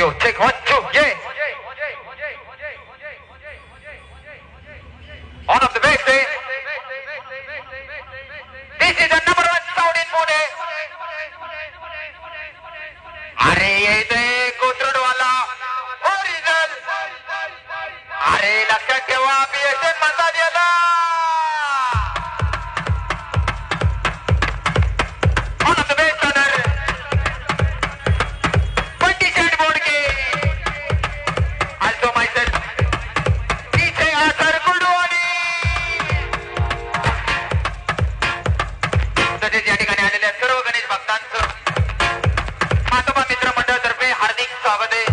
two, check 1, 2, yeah. On of the backstage. This is the number 1 sound in Pune. अरे येते कोथरूडवाला original. अरे लक्षात ठेवा बीएसएन म्हणतात याला. On of the bass corner. Bunty Chand Bodke. Also myself. पीछे आसर गुडवानी. तसेच या ठिकाणी आलेल्या सर्व गणेश भक्तांचं मातोबा मित्र मंडळातर्फे हार्दिक स्वागत आहे.